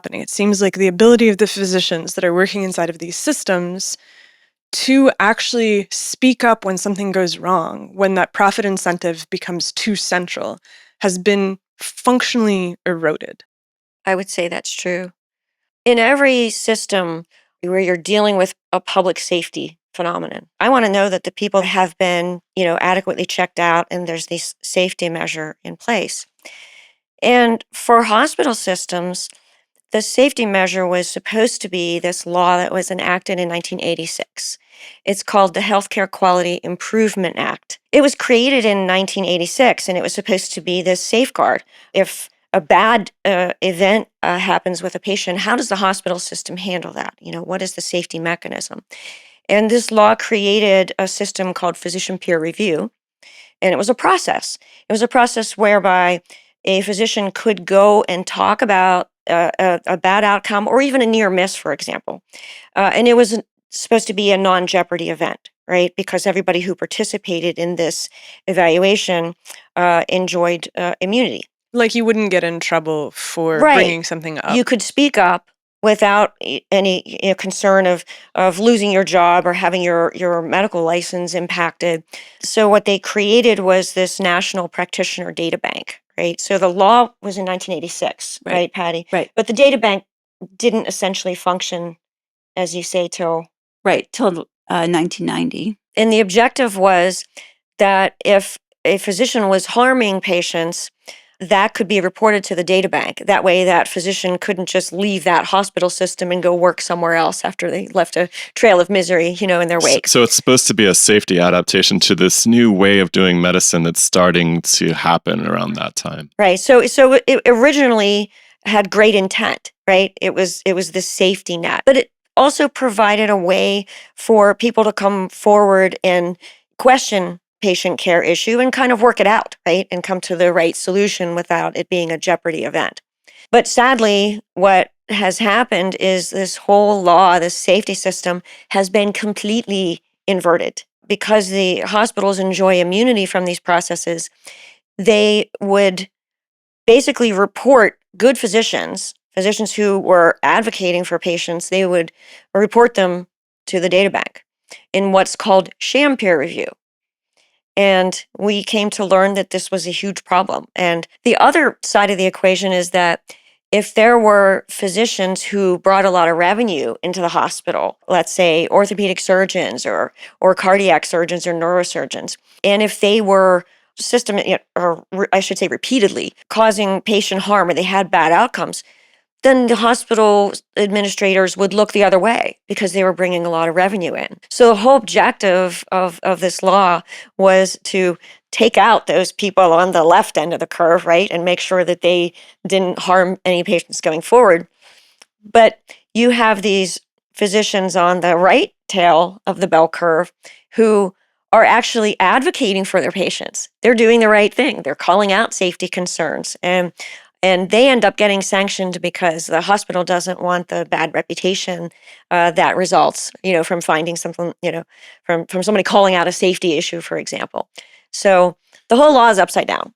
happening. It seems like the ability of the physicians that are working inside of these systems to actually speak up when something goes wrong, when that profit incentive becomes too central, has been functionally eroded. I would say that's true. In every system where you're dealing with a public safety phenomenon, I want to know that the people have been, adequately checked out and there's this safety measure in place. And for hospital systems, the safety measure was supposed to be this law that was enacted in 1986. It's called the Healthcare Quality Improvement Act. It was created in 1986, and it was supposed to be this safeguard. If a bad event happens with a patient, how does the hospital system handle that? What is the safety mechanism? And this law created a system called physician peer review, and it was a process. It was a process whereby a physician could go and talk about a bad outcome or even a near miss, for example. And it was supposed to be a non-jeopardy event, right? Because everybody who participated in this evaluation enjoyed immunity. Like you wouldn't get in trouble for Right. bringing something up. You could speak up without any concern of losing your job or having your medical license impacted. So what they created was this national practitioner data bank, right? So the law was in 1986, right, Patty? Right. But the data bank didn't essentially function, as you say, till 1990. And the objective was that if a physician was harming patients, that could be reported to the data bank. That way, that physician couldn't just leave that hospital system and go work somewhere else after they left a trail of misery, in their wake. So it's supposed to be a safety adaptation to this new way of doing medicine that's starting to happen around that time. Right. So it originally had great intent, right? It was the safety net, but it also provided a way for people to come forward and question patient care issue and kind of work it out, right? And come to the right solution without it being a jeopardy event. But sadly, what has happened is this whole law, this safety system has been completely inverted. Because the hospitals enjoy immunity from these processes, they would basically report good physicians who were advocating for patients, they would report them to the data bank in what's called sham peer review. And we came to learn that this was a huge problem. And the other side of the equation is that if there were physicians who brought a lot of revenue into the hospital, let's say orthopedic surgeons or cardiac surgeons or neurosurgeons, and if they were repeatedly causing patient harm or they had bad outcomes, then the hospital administrators would look the other way because they were bringing a lot of revenue in. So the whole objective of this law was to take out those people on the left end of the curve, right, and make sure that they didn't harm any patients going forward. But you have these physicians on the right tail of the bell curve who are actually advocating for their patients. They're doing the right thing. They're calling out safety concerns. And they end up getting sanctioned because the hospital doesn't want the bad reputation that results, from finding something, from somebody calling out a safety issue, for example. So the whole law is upside down.